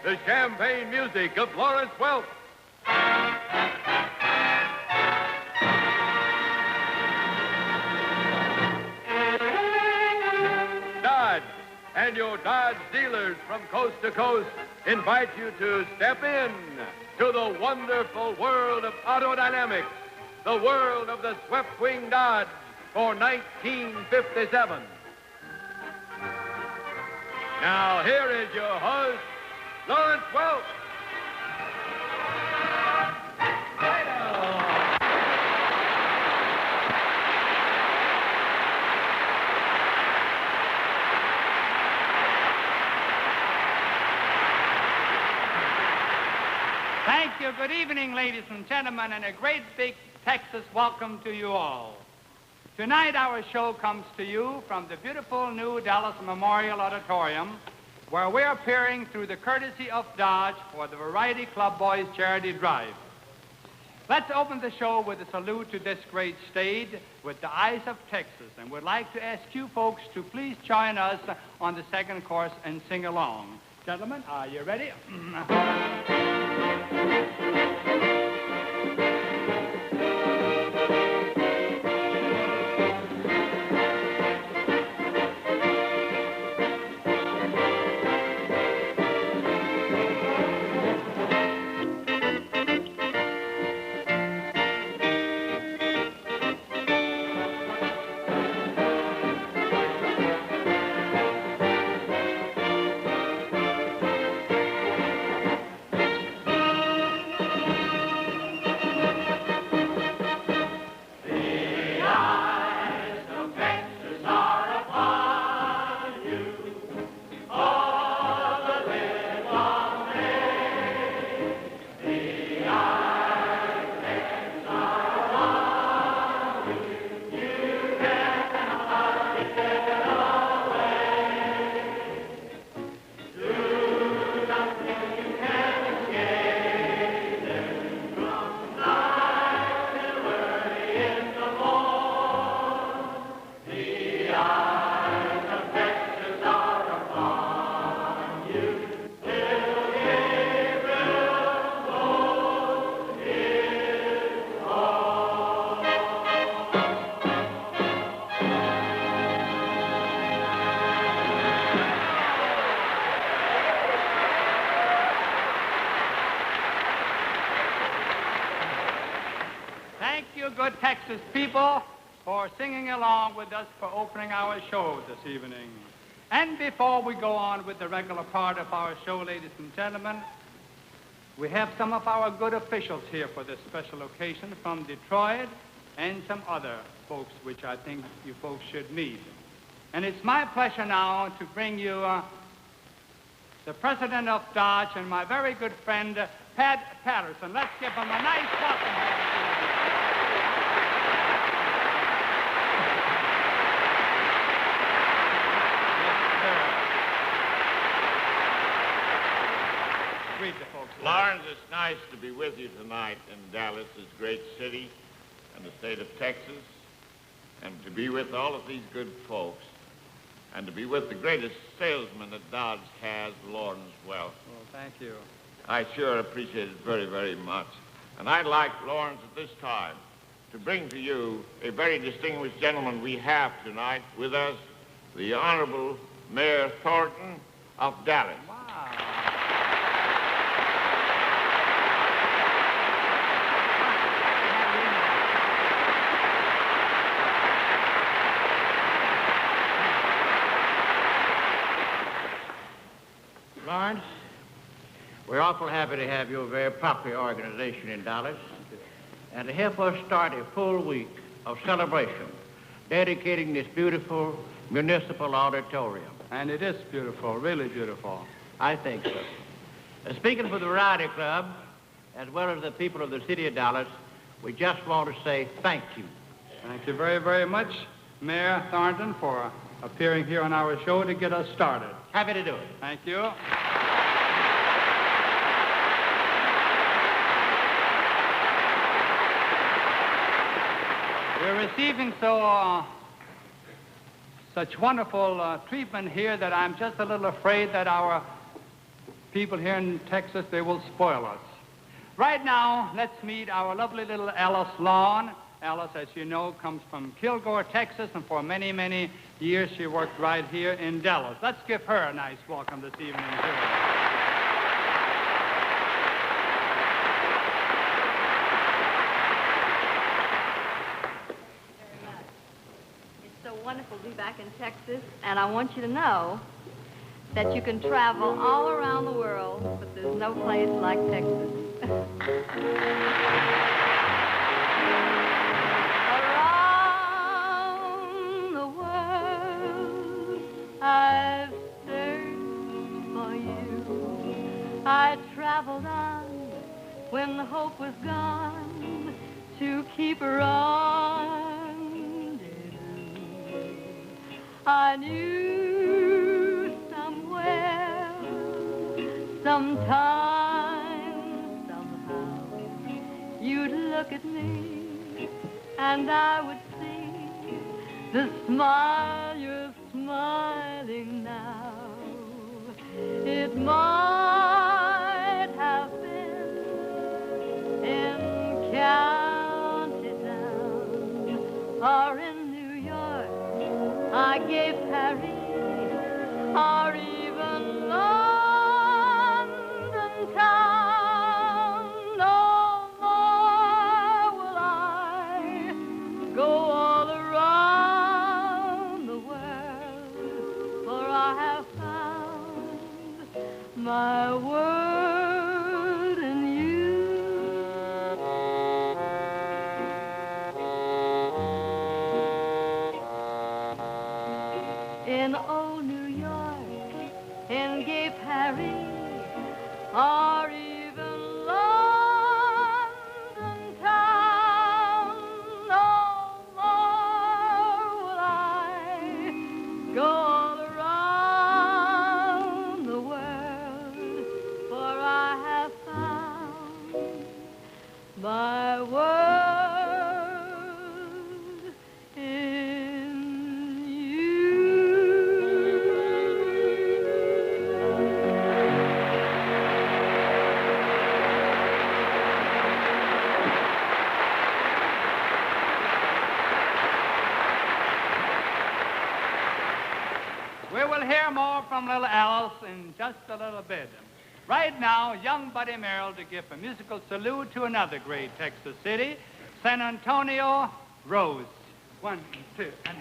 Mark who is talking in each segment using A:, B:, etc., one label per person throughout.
A: the champagne music of Lawrence Welk. Dodge and your Dodge dealers from coast to coast invite you to step in to the wonderful world of autodynamics, the world of the swept-wing Dodge for 1957. Now, here is your host, Lawrence Welk.
B: Thank you. Good evening, ladies and gentlemen, and a great big Texas welcome to you all. Tonight, our show comes to you from the beautiful new Dallas Memorial Auditorium, where we're appearing through the courtesy of Dodge for the Variety Club Boys Charity Drive. Let's open the show with a salute to this great state with the eyes of Texas, and we'd like to ask you folks to please join us on the second course and sing along. Gentlemen, are you ready? Thank you, good Texas people, for singing along with us for opening our show this evening. And before we go on with the regular part of our show, ladies and gentlemen, we have some of our good officials here for this special occasion from Detroit and some other folks which I think you folks should meet. And it's my pleasure now to bring you the president of Dodge and my very good friend, Pat Patterson. Let's give him a nice welcome. Greet the folks.
C: Lawrence, it's nice to be with you tonight in Dallas, this great city and the state of Texas, and to be with all of these good folks, and to be with the greatest salesman that Dodge has, Lawrence Welk.
B: Well, thank you.
C: I sure appreciate it very, very much. And I'd like, Lawrence, at this time, to bring to you a very distinguished gentleman we have tonight with us, the Honorable Mayor Thornton of Dallas.
B: Wow.
D: Lawrence, we're awful happy to have your very proper organization in Dallas and to help us start a full week of celebration dedicating this beautiful municipal auditorium.
B: And it is beautiful, really beautiful.
D: I think so. Speaking for the Variety Club, as well as the people of the city of Dallas, we just want to say thank you.
B: Thank you very, very much, Mayor Thornton, for appearing here on our show to get us started.
D: Happy to do it.
B: Thank you. We're receiving such wonderful treatment here that I'm just a little afraid that our people here in Texas, they will spoil us. Right now, let's meet our lovely little Alice Lawn. Alice, as you know, comes from Kilgore, Texas, and for many, many years she worked right here in Dallas. Let's give her a nice welcome this evening, too.
E: Wonderful to be back in Texas, and I want you to know that you can travel all around the world, but there's no place like Texas. Around the world, I've searched for you. I traveled on when the hope was gone to keep on. I knew somewhere, sometime, somehow, you'd look at me and I would see the smile you're smiling now. It might have been in County Down or in I gave Paris or even London town. No more will I go all around the world, for I have found my world in you. In old New York, in gay Paris, or even London town, no more will I go all around the world, for I have found my world.
B: We will hear more from little Alice in just a little bit. Right now, young Buddy Merrill to give a musical salute to another great Texas city, San Antonio, Rose. 1, 2, and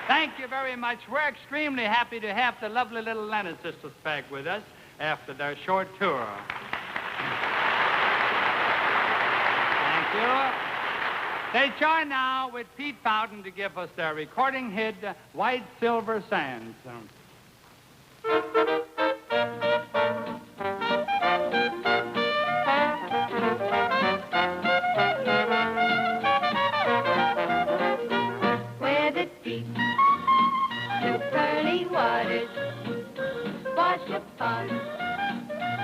B: Thank you very much. We're extremely happy to have the lovely little Lennon sisters back with us. after their short tour. Thank you. They join now with Pete Fountain to give us their recording hit, White Silver Sands.
F: Where the deep blue pearly waters wash upon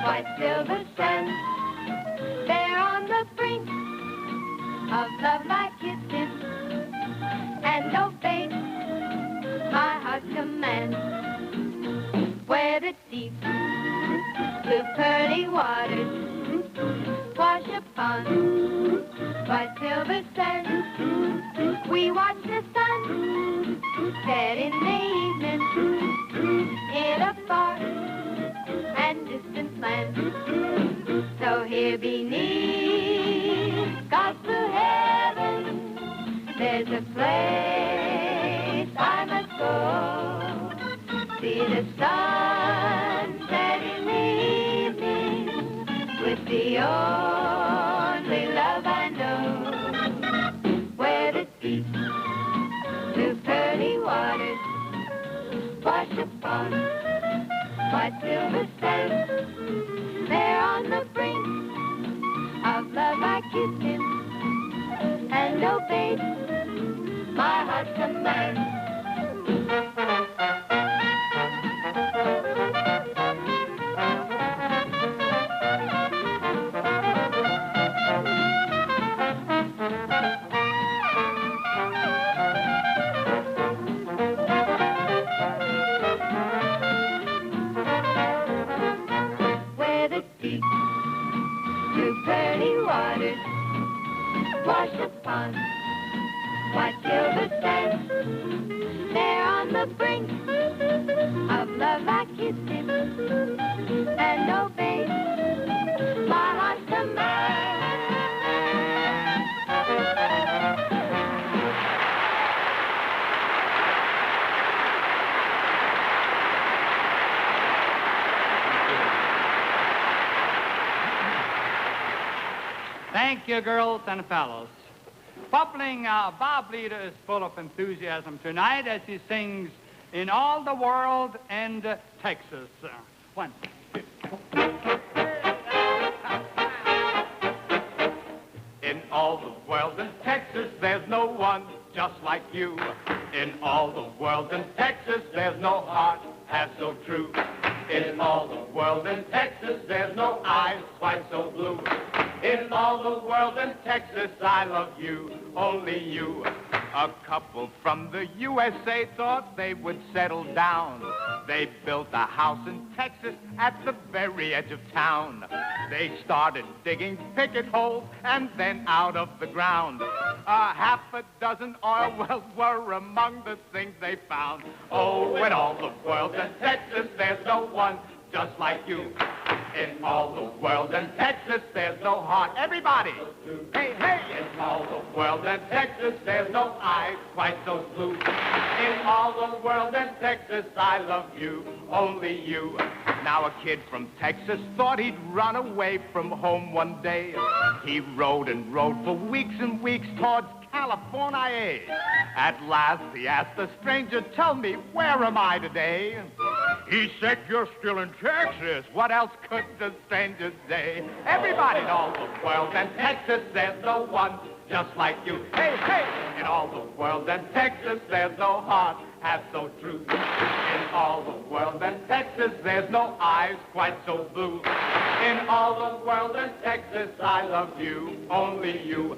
F: white silver sands, there on the brink of love I kissed him and obeyed my heart commands. Where the deep blue pearly waters wash upon white silver sands, we watch the sun set in the evening in a far and distant land. So here beneath God's blue heaven, there's a place I must go. See the sun set in the evening with the only love I know. Where the deep blue pearly waters wash upon white silver sands, there on the brink of love I kissed him and obeyed my heart's command. Where the deep blue pearly waters wash upon white silver sands, there on the brink of love I kissed him and obeyed my heart's command.
B: Thank you, girls and fellows. Bubbling Bob Leader is full of enthusiasm tonight as he sings In All the World and Texas. One.
G: In all the world in Texas, there's no one just like you. In all the world in Texas, there's no heart half so true. In all the world in Texas, there's no eyes quite so blue. In all the world in Texas, I love you, only you. A couple from the USA thought they would settle down. They built a house in Texas at the very edge of town. They started digging picket holes and then out of the ground. Half a dozen oil wells were among the things they found. Oh, in all the world in Texas, there's no one just like you. In all the world in Texas, there's no heart. Everybody! Hey, hey! In all the world in Texas, there's no eyes quite so blue. In all the world in Texas, I love you, only you. Now a kid from Texas thought he'd run away from home one day. He rode and rode for weeks and weeks towards California. At last he asked the stranger, tell me, where am I today? He said, you're still in Texas. What else could the stranger say? Everybody in all the world in Texas, there's no one just like you. Hey, hey! In all the world in Texas, there's no heart half so true. In all the world in Texas, there's no eyes quite so blue. In all the world in Texas, I love you, only you.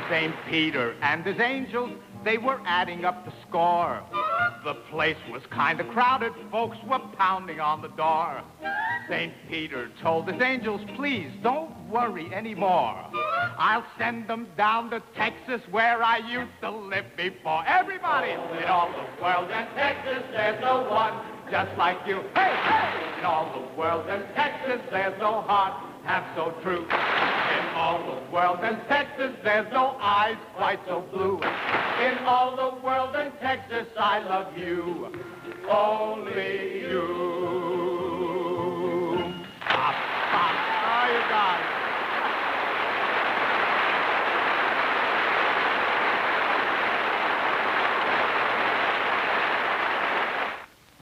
G: St. Peter and his angels, they were adding up the score. The place was kind of crowded. Folks were pounding on the door. St. Peter told his angels, please don't worry anymore. I'll send them down to Texas where I used to live before. Everybody in all the world in Texas, there's no one just like you. Hey, hey! In all the world in Texas, there's no heart half so true. In all the world in Texas, there's no eyes quite so blue. In all the world in Texas, I love you, only you.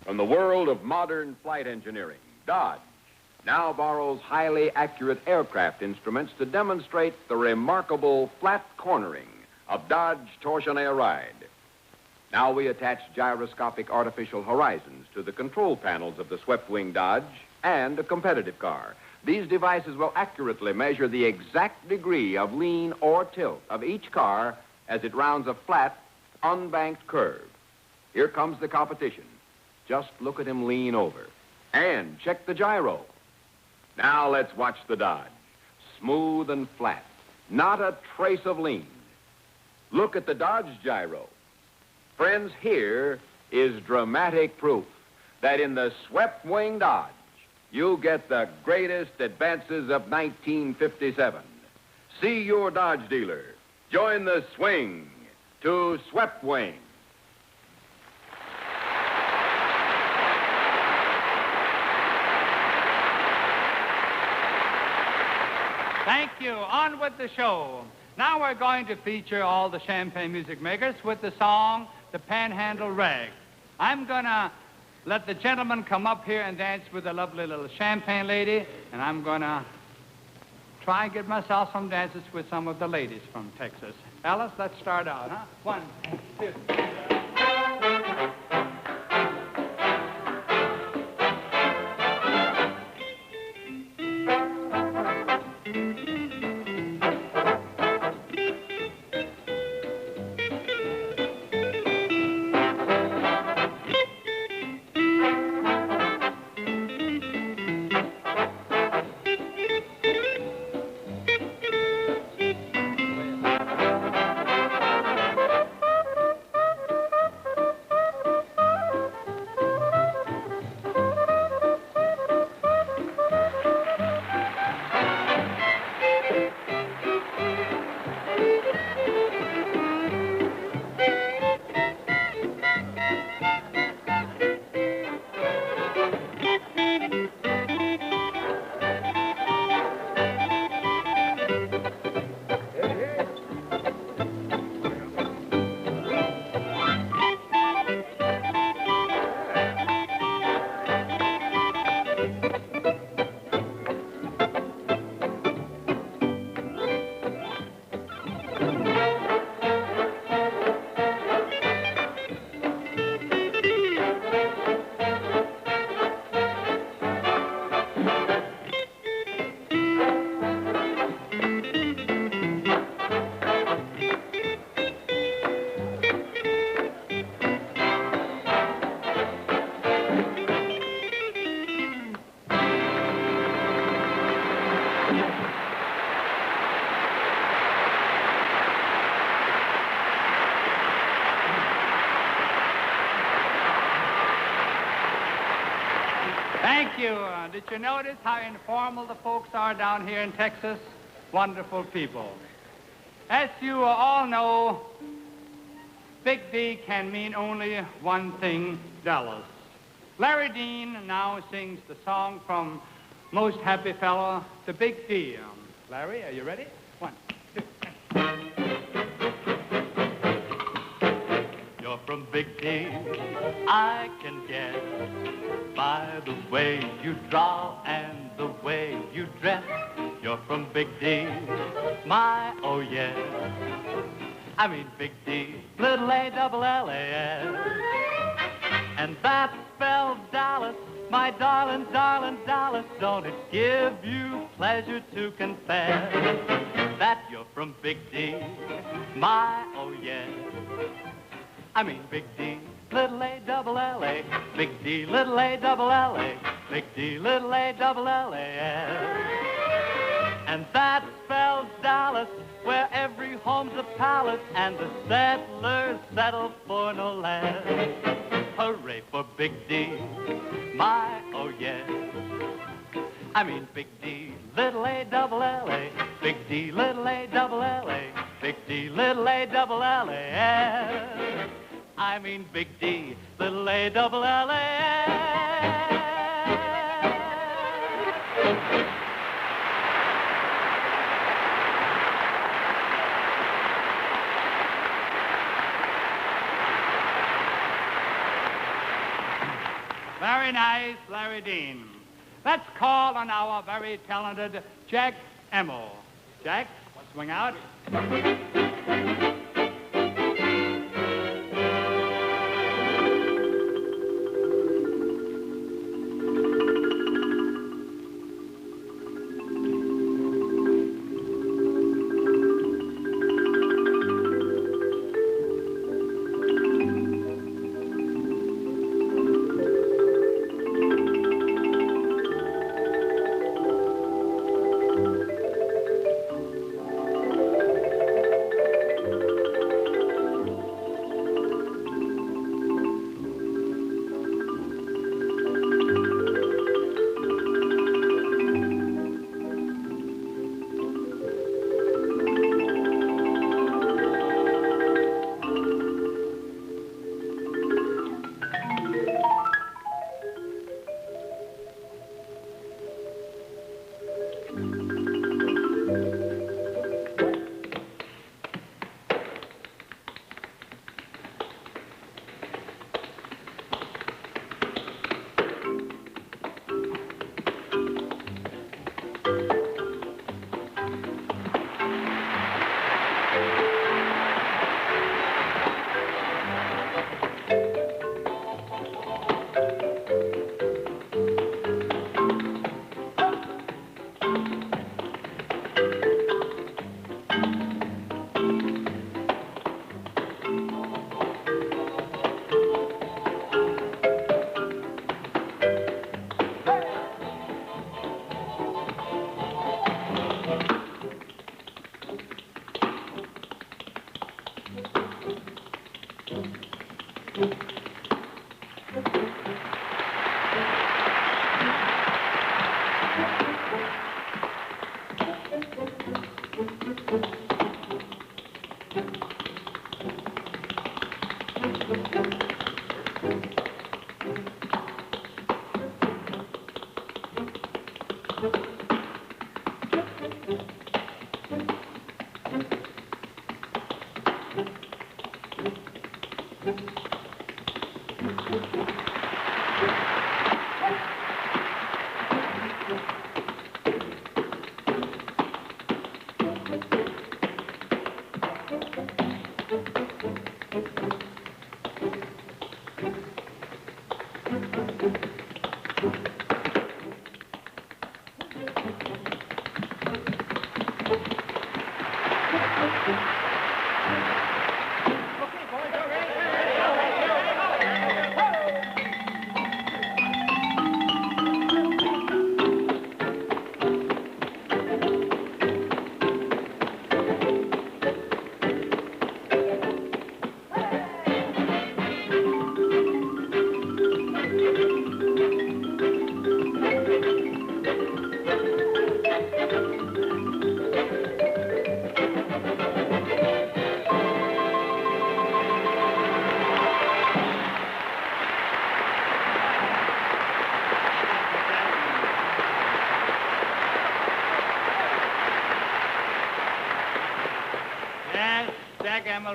A: From the world of modern flight engineering, Dodge now borrows highly accurate aircraft instruments to demonstrate the remarkable flat cornering of Dodge Torsionnaire Ride. Now we attach gyroscopic artificial horizons to the control panels of the swept-wing Dodge and a competitive car. These devices will accurately measure the exact degree of lean or tilt of each car as it rounds a flat, unbanked curve. Here comes the competition. Just look at him lean over. And check the gyro. Now let's watch the Dodge. Smooth and flat. Not a trace of lean. Look at the Dodge gyro. Friends, here is dramatic proof that in the swept-wing Dodge, you get the greatest advances of 1957. See your Dodge dealer. Join the swing to swept wing.
B: Thank you. On with the show. Now we're going to feature all the Champagne music makers with the song, The Panhandle Rag. I'm going to let the gentlemen come up here and dance with the lovely little Champagne lady, and I'm going to try and get myself some dances with some of the ladies from Texas. Alice, let's start out, huh? 1, 2, 3. Thank you. Did you notice how informal the folks are down here in Texas? Wonderful people. As you all know, Big D can mean only one thing, Dallas. Larry Dean now sings the song from Most Happy Fellow to Big D. Larry, are you ready? 1, 2, 3.
G: You're from Big D, I can guess, by the way you draw and the way you dress. You're from Big D, my, oh yes. I mean Big D, little A-double-L-A-S. And that spells Dallas, my darling, darling Dallas. Don't it give you pleasure to confess that you're from Big D, my, oh yes. I mean Big D, little A-double-L-A, Big D, little A-double-L-A, Big D, little A-double-L-A-S. And that spells Dallas, where every home's a palace and the settlers settle for no less. Hooray for Big D, my, oh yes. I mean Big D, little A-double-L-A, Big D, little A-double-L-A, Big D, little A-double-L-A-S. I mean Big D, little A-double-L-A-S.
B: Very nice, Larry Dean. Let's call on our very talented Jack Emmel. Jack, swing out.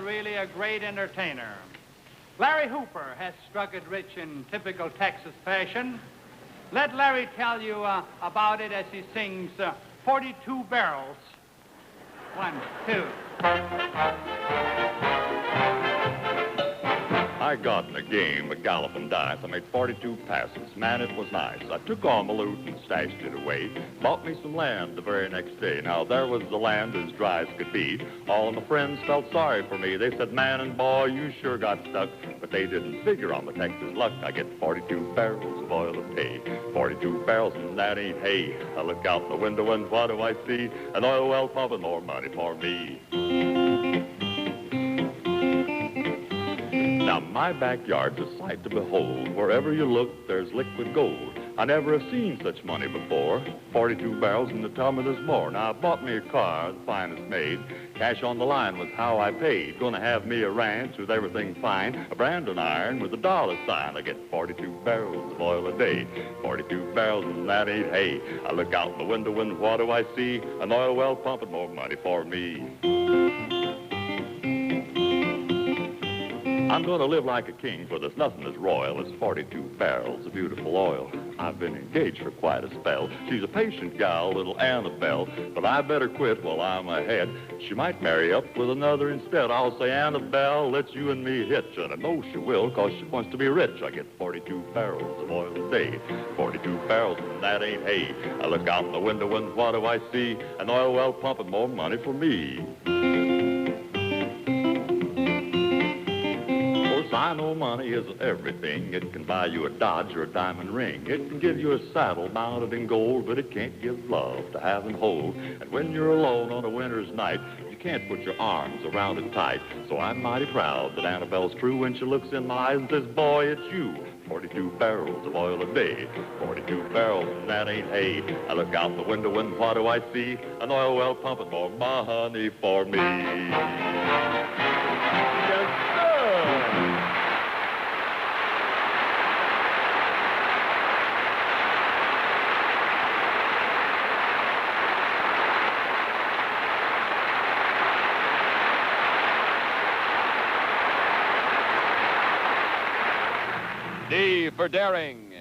B: Really a great entertainer. Larry Hooper has struck it rich in typical Texas fashion. Let Larry tell you about it as he sings 42 Barrels. 1, 2.
H: I got in a game of galloping dice. I made 42 passes. Man, it was nice. I took all my loot and stashed it away. Bought me some land the very next day. Now, there was the land as dry as could be. All my friends felt sorry for me. They said, man and boy, you sure got stuck. But they didn't figure on the Texas luck. I get 42 barrels of oil of hay. 42 barrels, and that ain't hay. I look out the window and what do I see? An oil well pumping more money for me. Now, my backyard's a sight to behold. Wherever you look, there's liquid gold. I never have seen such money before. 42 barrels, and they tell me there's more. Now, I bought me a car, the finest made. Cash on the line was how I paid. Gonna have me a ranch with everything fine. A branding iron with a dollar sign. I get 42 barrels of oil a day. 42 barrels, and that ain't hay. I look out the window, and what do I see? An oil well pumping more money for me. I'm going to live like a king, for there's nothing as royal as 42 barrels of beautiful oil. I've been engaged for quite a spell. She's a patient gal, little Annabelle, but I better quit while I'm ahead. She might marry up with another instead. I'll say, Annabelle, let's you and me hitch. And I know she will, 'cause she wants to be rich. I get 42 barrels of oil a day. 42 barrels, and that ain't hay. I look out the window and what do I see? An oil well pumping more money for me. I know money isn't everything. It can buy you a Dodge or a diamond ring. It can give you a saddle mounted in gold, but it can't give love to have and hold. And when you're alone on a winter's night, you can't put your arms around it tight. So I'm mighty proud that Annabelle's true when she looks in my eyes and says, boy, it's you. 42 barrels of oil a day. 42 barrels, and that ain't hay. I look out the window and what do I see? An oil well pumping more money for me. Yes, sir.
A: D for daring.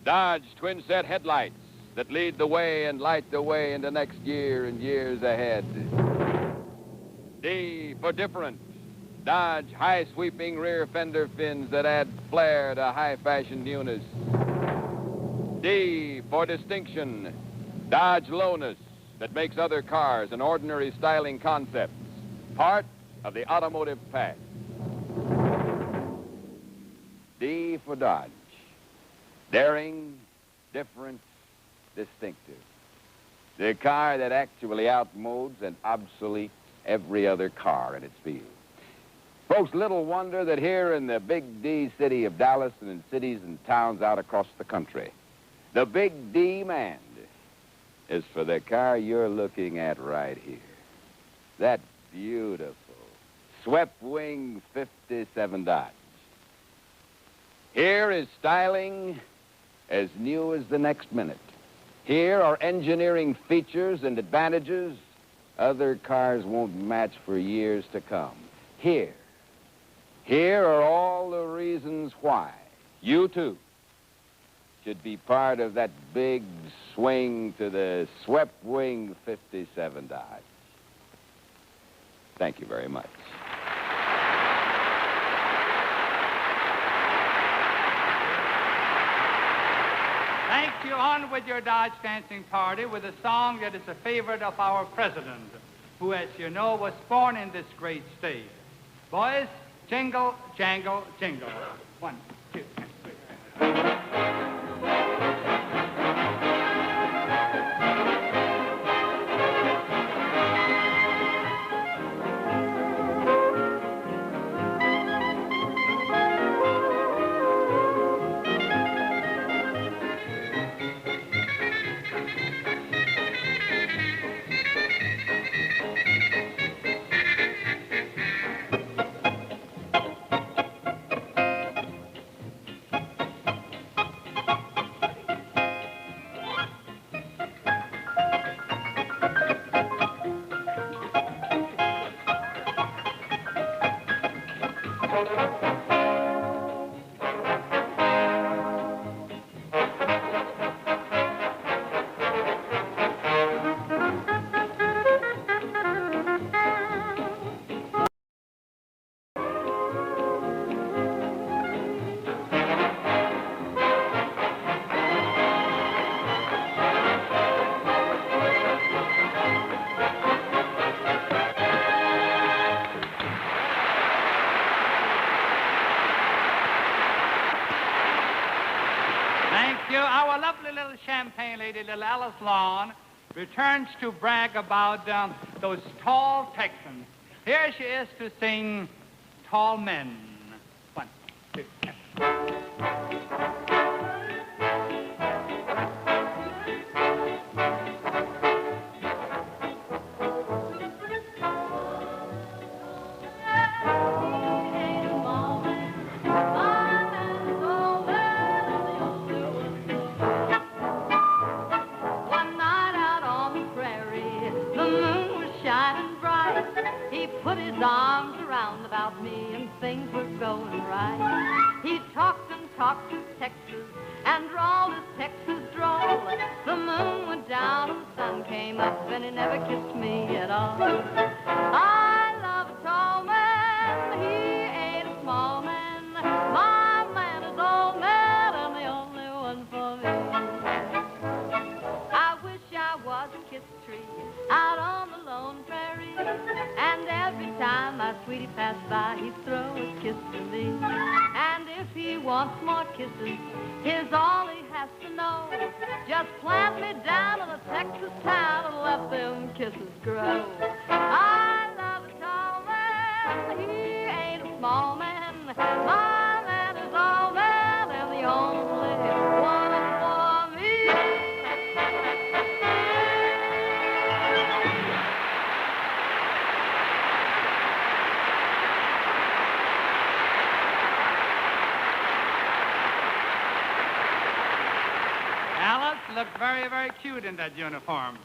A: Dodge twin-set headlights that lead the way and light the way into next year and years ahead. D for different. Dodge high-sweeping rear fender fins that add flair to high-fashion newness. D for distinction. Dodge lowness that makes other cars an ordinary styling concept. Part of the automotive past. D for Dodge. Daring, different, distinctive. The car that actually outmodes and obsoletes every other car in its field. Folks, little wonder that here in the big D city of Dallas and in cities and towns out across the country, the big demand is for the car you're looking at right here. That beautiful swept wing 57 Dodge. Here is styling as new as the next minute. Here are engineering features and advantages other cars won't match for years to come. Here are all the reasons why you, too, should be part of that big swing to the swept wing 57 Dodge. Thank you very much.
B: Thank you. On with your Dodge dancing party with a song that is a favorite of our president, who, as you know, was born in this great state. Boys, jingle, jangle, jingle. 1, 2, 3. Thank you. Our lovely little champagne lady, little Alice Lawn, returns to brag about those tall Texans. Here she is to sing Tall Men. 1, 2, 3.
E: He put his arms around about me and things things were going right. He talked and talked to Texas and drawled his Texas drawl. The moon went down and the sun came up and he never kissed me at all. I love a tall man, he ain't a small man. My man is old man and the only one for me. I wish I was a kiss tree out on the lone prairie, and every time my sweetie passed by, he'd throw a kiss to me. And if he wants more kisses, here's all he has to know. Just plant me down in a Texas town and let them kisses grow. I love a tall man, he ain't a small man. My man is all man and the only one for me.
B: Alice looked very, very cute in that uniform.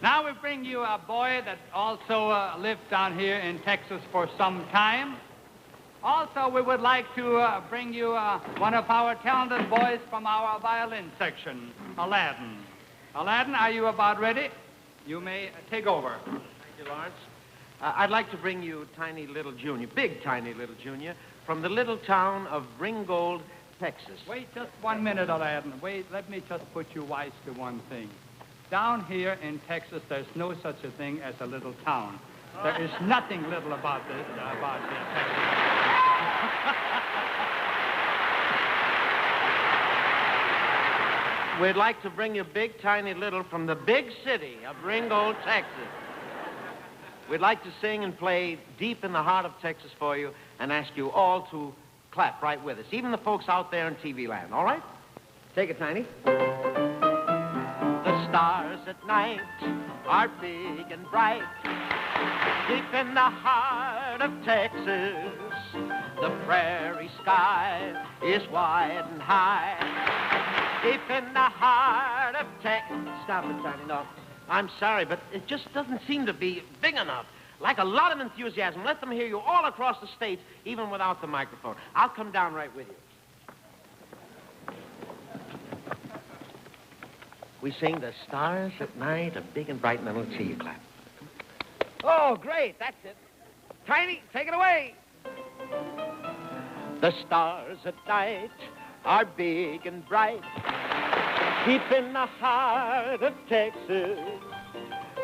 B: Now we bring you a boy that also lived down here in Texas for some time. Also, we would like to bring you one of our talented boys from our violin section, Aladdin. Aladdin, are you about ready? You may take over.
I: Thank you, Lawrence. I'd like to bring you Tiny Little Junior, big Tiny Little Junior, from the little town of Ringgold, Texas.
B: Wait just 1 minute, Aladdin. Wait, let me just put you wise to one thing. Down here in Texas, there's no such a thing as a little town. There is nothing little about this, Texas.
I: We'd like to bring you Big Tiny Little from the big city of Ringgold, Texas. We'd like to sing and play deep in the heart of Texas for you and ask you all to clap right with us, even the folks out there in TV land, all right? Take it, Tiny. The stars at night are big and bright, deep in the heart of Texas. The prairie sky is wide and high, deep in the heart of Texas. Stop it, Tiny. No, I'm sorry, but it just doesn't seem to be big enough. Like a lot of enthusiasm. Let them hear you all across the states, even without the microphone. I'll come down right with you. We sing the stars at night are big and bright, and then we'll see you clap. Oh, great. That's it. Tiny, take it away. The stars at night are big and bright, deep in the heart of Texas.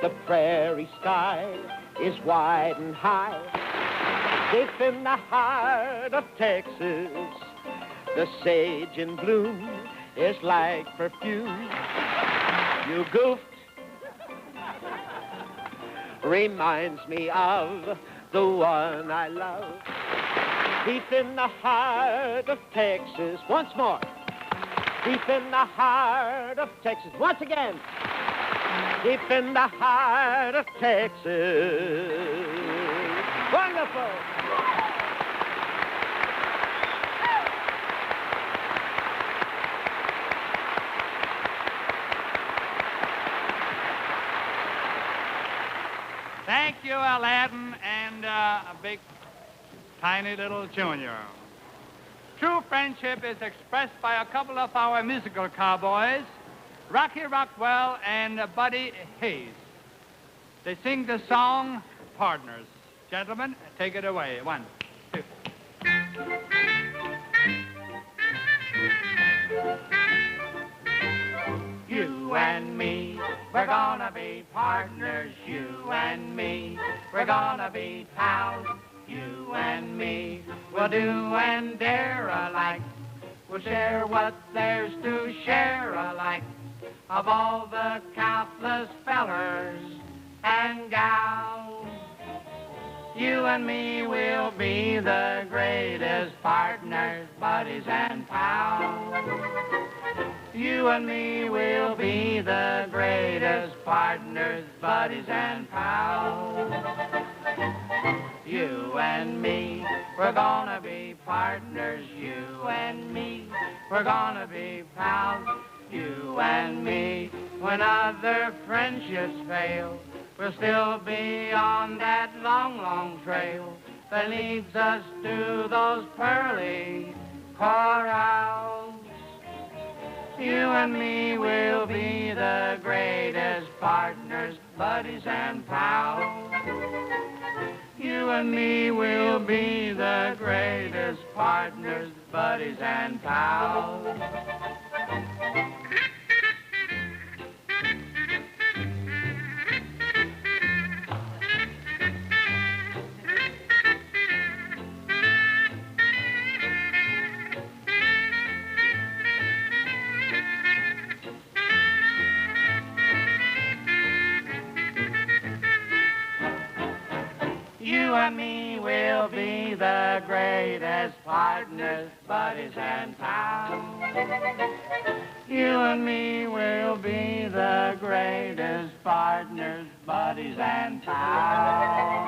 I: The prairie sky is wide and high, deep in the heart of Texas. The sage in bloom is like perfume. You goofed. Reminds me of the one I love. Deep in the heart of Texas. Once more. Deep in the heart of Texas. Once again. Deep in the heart of Texas. Wonderful.
B: Thank you, Aladdin, and a big, Tiny Little Junior. True friendship is expressed by a couple of our musical cowboys, Rocky Rockwell and Buddy Hayes. They sing the song, Partners. Gentlemen, take it away. 1, 2. You and me, we're gonna be partners. You and me, we're gonna be pals. You and me, we'll do and dare alike. We'll share what there's to share alike. Of all the countless fellers and gals, you and me will be the greatest partners, buddies and pals. You and me will be the greatest partners, buddies and pals. You and me, we're gonna be partners. You and me, we're gonna be pals. You and me, when other friendships fail, we'll still be on that long, long trail.
I: that leads us to those pearly corrals. You and me will be the greatest partners, buddies and pals. You and me will be the greatest partners, buddies and pals. You and me will be the greatest partners, buddies and pals. You and me will be the greatest partners, buddies and pals.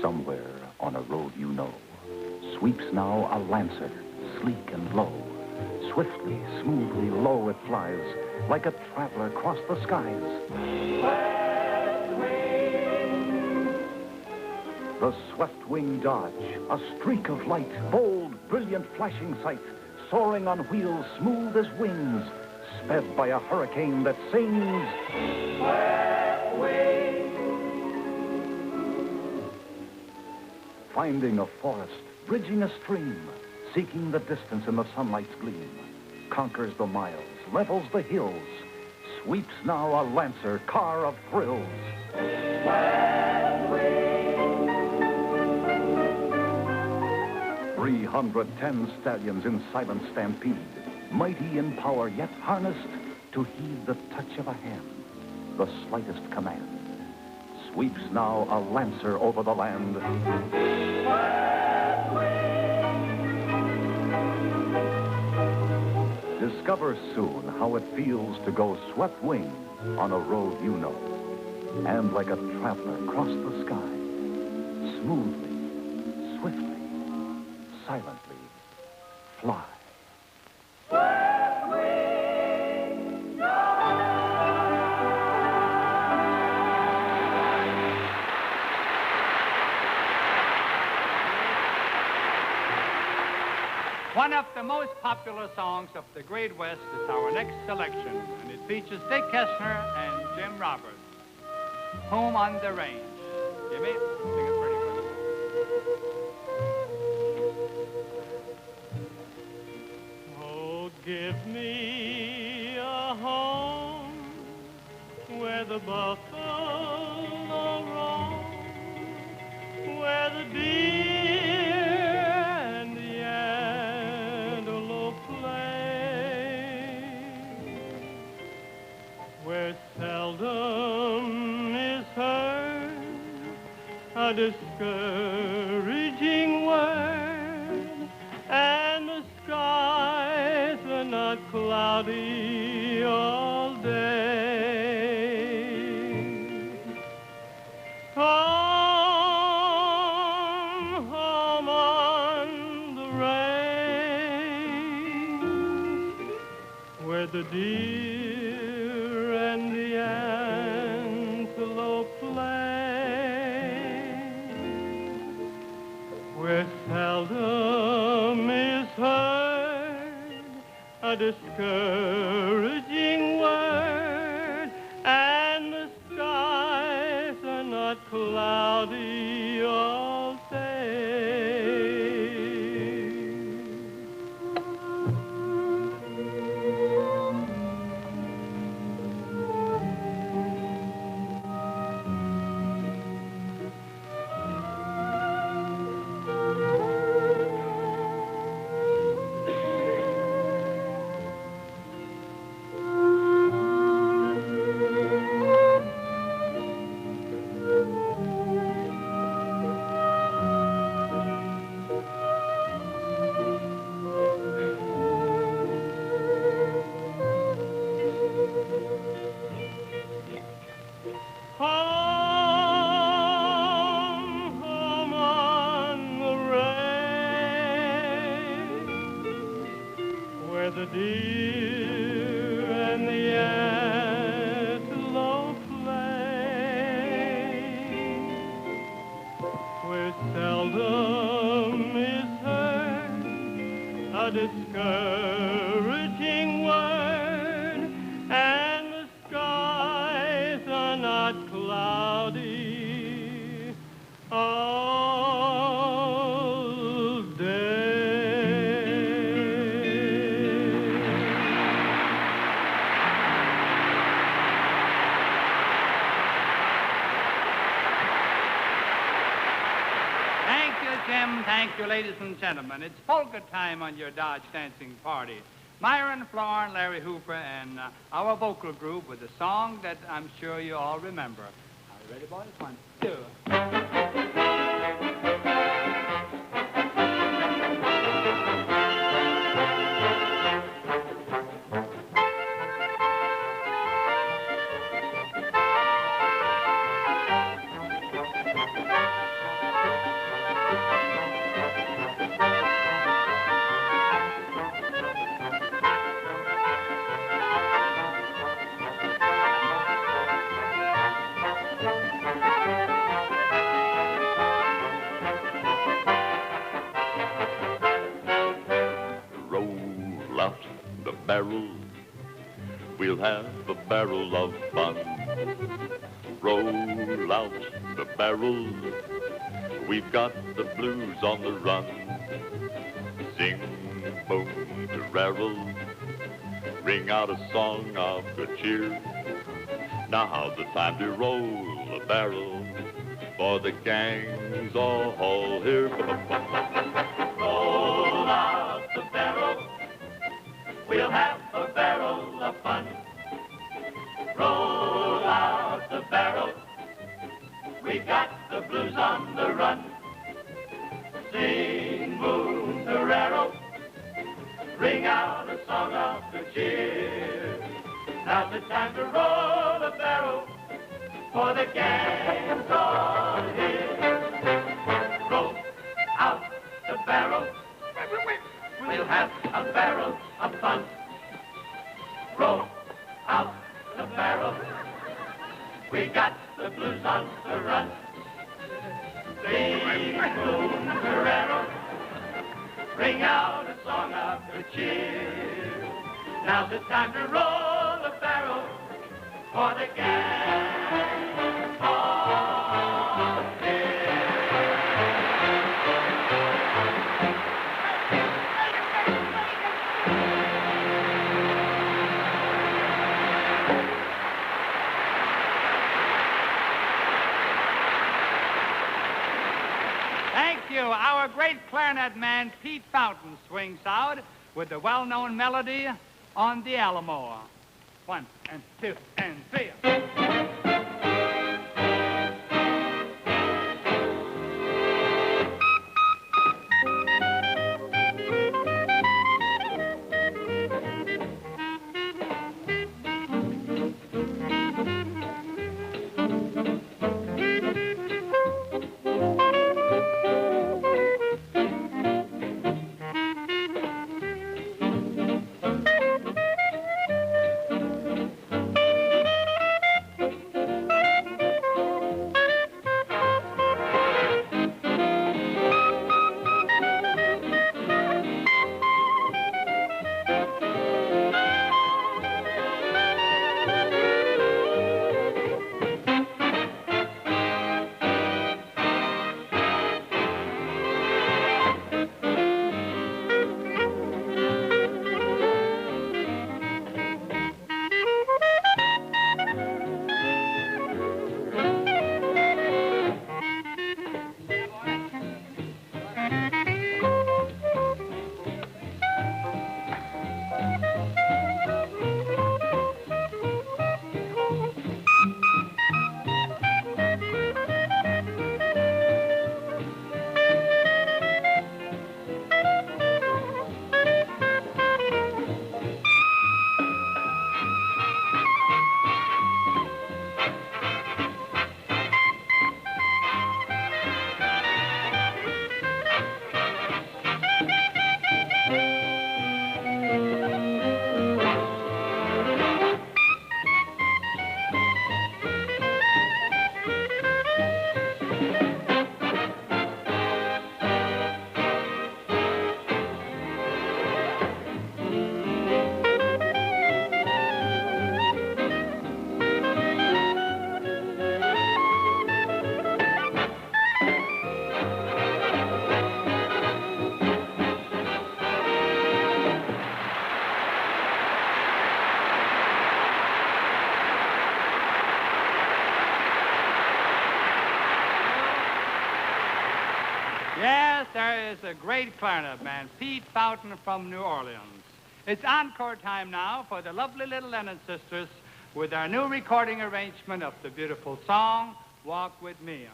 J: Somewhere on a road you know, sweeps now a lancer, sleek and low. Swiftly, smoothly, low it flies, like a traveler across the skies. The swift-wing Dodge, a streak of light, bold, brilliant, flashing sight, soaring on wheels smooth as wings, sped by a hurricane that sings. Finding a forest, bridging a stream, seeking the distance in the sunlight's gleam, conquers the miles, levels the hills, sweeps now a Lancer car of thrills. 310 stallions in silent stampede, mighty in power yet harnessed to heed the touch of a hand, the slightest command. Sweeps now a Lancer over the land. Discover soon how it feels to go swept wing on a road you know, and like a traveler cross the sky, smoothly, swiftly, silently fly.
B: One of the most popular songs of the Great West is our next selection, and it features Dick Kessner and Jim Roberts. Home on the Range. Jimmy, sing it pretty quick.
K: Oh, give me a home where the buffalo roam, where the deer and the antelope play, where seldom is heard a discouraging word, and the skies are not cloudy all day. Come home on the range, where the deer and the antelope play, where seldom is heard a discouraging word, and the skies are not cloudy all day. the deer and the antelope play, where seldom is heard a discouraging word, and the skies are not cloudy all day.
B: Thank you, Jim. Thank you, ladies and gentlemen. It's polka time on your Dodge dancing party. Myron Floor and Larry Hooper and our vocal group with a song that I'm sure you all remember. Are you ready, boys? 1, 2.
H: Roll out the barrel, we'll have a barrel of fun. Roll out the barrel, we've got the blues on the run. Sing, boom, to rattle, ring out a song of good cheer. Now how's the time to roll a barrel, for the gang's all here.
G: Roll out the barrel, we'll have a barrel of fun. Roll out the barrel, we got the blues on the run. Sing, moon, torero, ring out a song of good cheer. Now's the time to roll a barrel, for the gang's all here. Roll out the barrel, we'll have a barrel of fun. Roll out the barrel, we got the blues on the run. Sing, moon, torero, ring out a song of good cheer. Now's the time to roll a barrel, for the gang all here.
B: Thank you. Our great clarinet man, Pete Fountain, swings out with the well-known melody on the Alamo. 1 and 2 and 3. Yes, there is a great clarinet man, Pete Fountain from New Orleans. It's encore time now for the lovely little Lennon sisters with our new recording arrangement of the beautiful song, Walk With Me.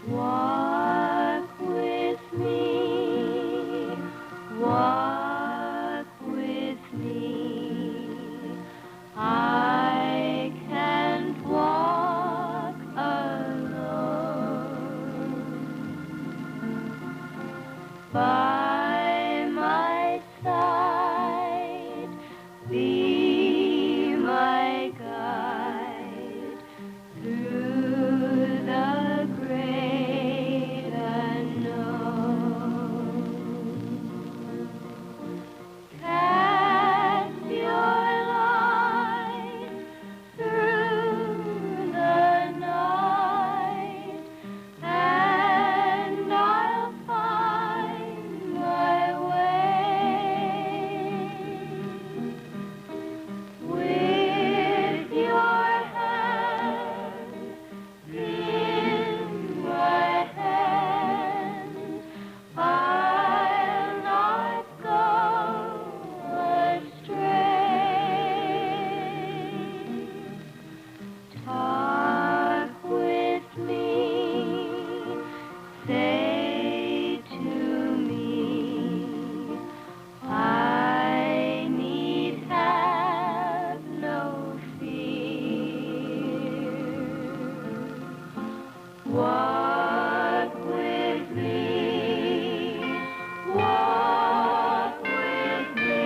F: Walk with me, walk with me. I can't walk alone. By my side, be my guide through the great unknown. Cast your light through the night, and I'll find my way. With your hand in my hand, I'll not go astray. Talk with me, say to me, I need have no fear. Walk with me, walk with me,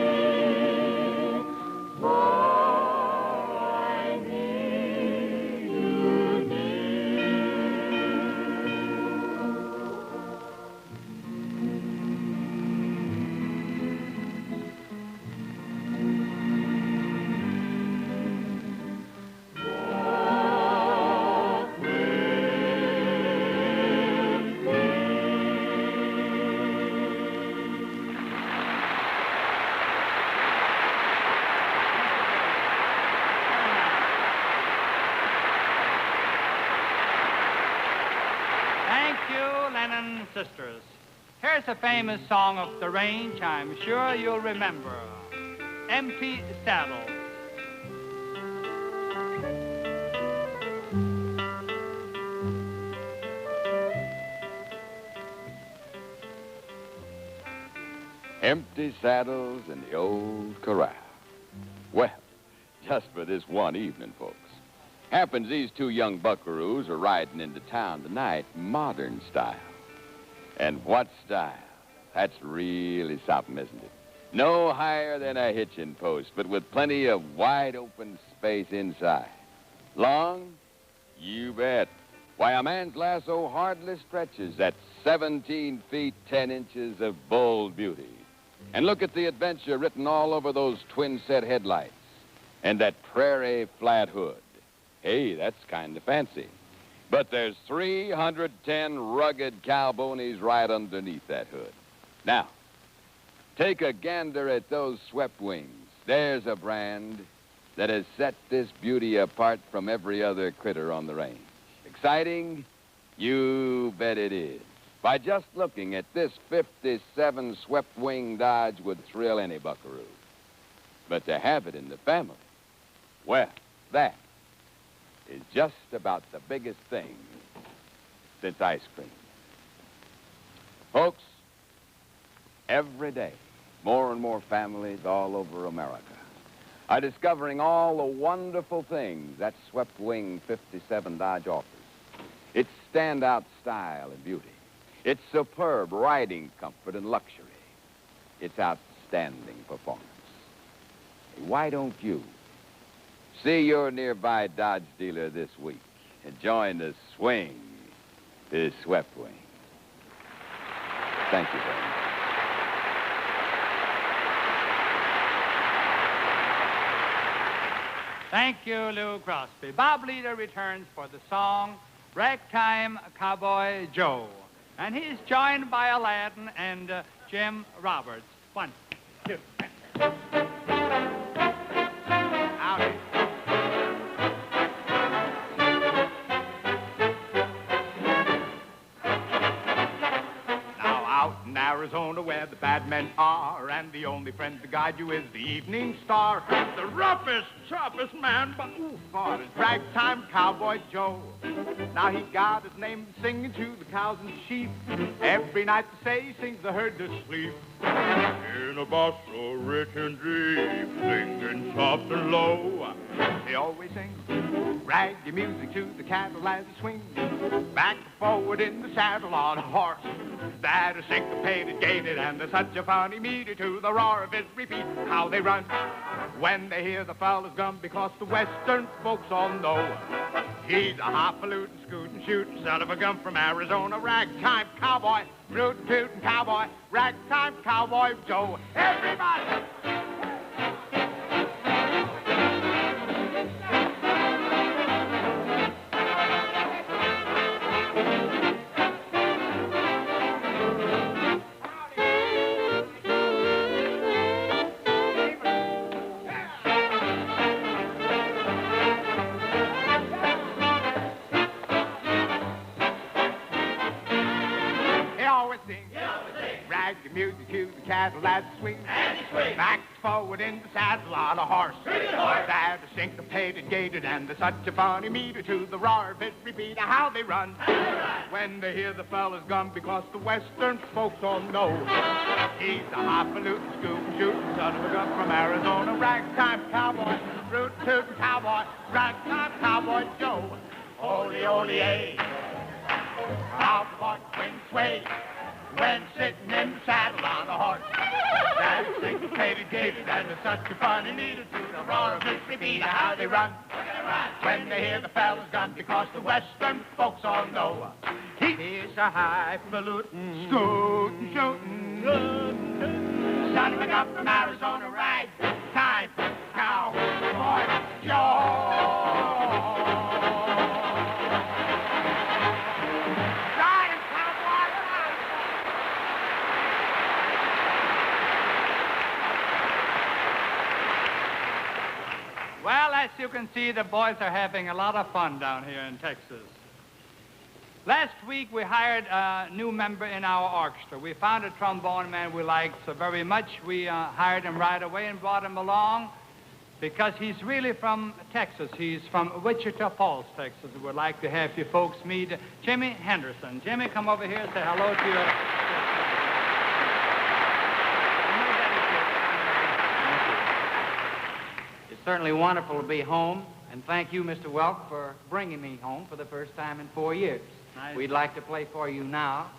F: for I need you near. Walk with
B: Thank you, Lennon sisters. Here's a famous song of the range I'm sure you'll remember. Empty Saddles.
H: Empty saddles in the old corral. Well, just for this one evening, folks. Happens these two young buckaroos are riding into town tonight, modern style. And what style? That's really something, isn't it? No higher than a hitching post, but with plenty of wide open space inside. Long? You bet. Why, a man's lasso hardly stretches at 17 feet 10 inches of bold beauty. And look at the adventure written all over those twin-set headlights and that prairie flat hood. Hey, that's kind of fancy. But there's 310 rugged cowponies right underneath that hood. Now, take a gander at those swept wings. There's a brand that has set this beauty apart from every other critter on the range. Exciting? You bet it is. By just looking at this 57 swept-wing Dodge would thrill any buckaroo. But to have it in the family, well, that is just about the biggest thing since ice cream. Folks, every day, more and more families all over America are discovering all the wonderful things that swept-wing 57 Dodge offers. Its standout style and beauty. Its superb riding comfort and luxury. Its outstanding performance. Why don't you see your nearby Dodge dealer this week and join the swing this swept wing? Thank you very much.
B: Thank you, Lou Crosby. Bob Leader returns for the song Ragtime Cowboy Joe. And he's joined by Aladdin and Jim Roberts. 1, 2, 3.
G: Arizona where the bad men are, and the only friend to guide you is the evening star. The roughest, toughest man, but fought is ragtime cowboy Joe. Now he got his name singing to the cows and sheep. Every night they say he sings the herd to sleep. In a box so rich and deep, singing soft and low. He always sings raggy music to the cattle as he swings back and forward in the saddle on a horse that is syncopated, gaited, and there's such a funny meter to the roar of his repeat. How they run when they hear the fowler's gun, because the western folks all know he's a highfalutin, scootin', shootin' son of a gun from Arizona. Ragtime cowboy, rootin' tootin' cowboy, ragtime cowboy Joe. Everybody! Raggy music to the cattle as they swing. And he swings. Back forward in the saddle on a horse. That is syncopated, gaited, and there's such a funny meter to the roar of his repeat. How they run when they hear the fella's gun, because the western folks all know he's a highfalutin, scoop shooting son of a gun from Arizona. Ragtime cowboy, root tootin' cowboy, ragtime cowboy Joe. Ole, ole, eh. Cowboy swing sway when sitting in the saddle on a horse. That is syncopated, gaited, and there's such a funny meter to the roar of his repeat. How they run when they hear the fella's gun, because the western folks all know he's a highfalutin, scootin', shootin' son of a gun from Arizona. Ragtime cowboy Joe.
B: Well, as you can see, the boys are having a lot of fun down here in Texas. Last week, we hired a new member in our orchestra. We found a trombone man we liked so very much. We hired him right away and brought him along because he's really from Texas. He's from Wichita Falls, Texas. We'd like to have you folks meet Jimmy Henderson. Jimmy, come over here and say hello to your... Certainly wonderful to be home, and thank you, Mr. Welk, for bringing me home for the first time in 4 years. Nice. We'd like to play for you now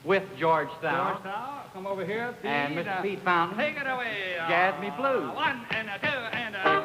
B: with George Thau. George Thau, come over here. Pete, and Mr. Pete Fountain. Take it away. Jazz Me Blues. 1 and a 2 and a...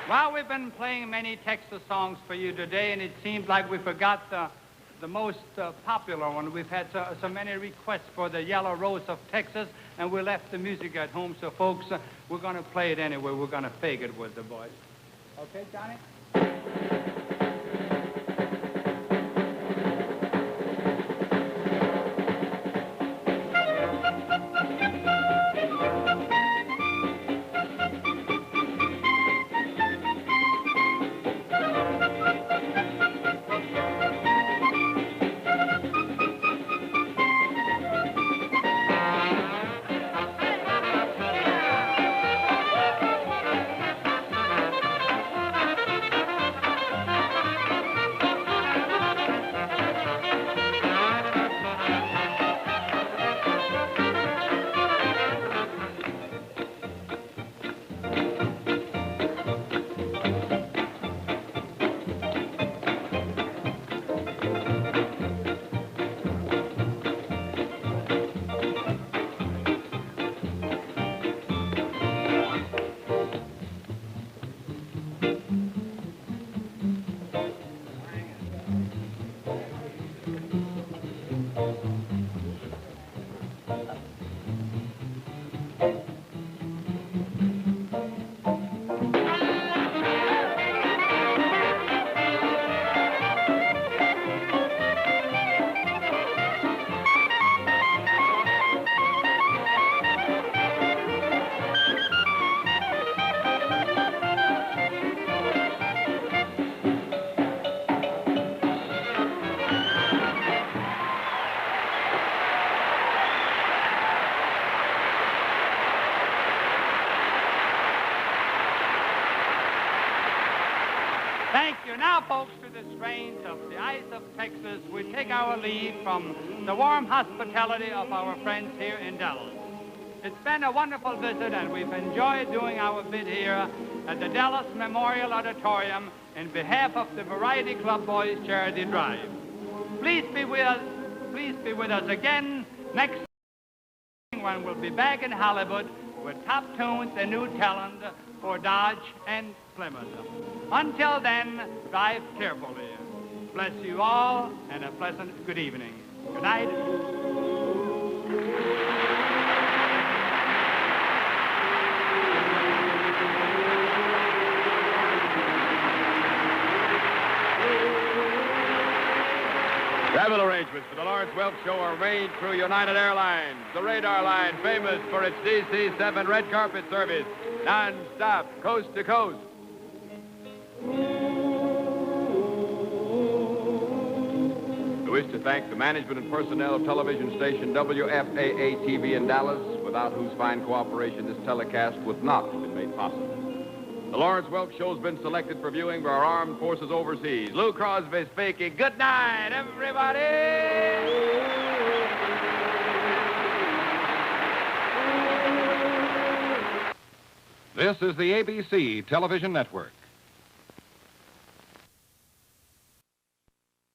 B: Well, we've been playing many Texas songs for you today, and it seems like we forgot the the most popular one. We've had so many requests for the Yellow Rose of Texas, and we left the music at home, so folks, we're going to play it anyway. We're going to fake it with the boys. Okay, Johnny? Thank you. Now, folks, to the strains of the Ice of Texas, we take our leave from the warm hospitality of our friends here in Dallas. It's been a wonderful visit, and we've enjoyed doing our bit here at the Dallas Memorial Auditorium in behalf of the Variety Club Boys Charity Drive. Please be with us again next when we'll be back in Hollywood with top tunes and new talent for Dodge and Plymouth. Until then, drive carefully. Bless you all, and a pleasant good evening. Good night.
A: Travel arrangements for the Lawrence Welk Show are made through United Airlines, the radar line famous for its DC-7 red carpet service, non-stop, coast to coast. We wish to thank the management and personnel of television station WFAA-TV in Dallas, without whose fine cooperation this telecast would not have been made possible. The Lawrence Welk Show has been selected for viewing by our armed forces overseas. Lou Crosby speaking. Good night, everybody!
L: This is the ABC Television Network.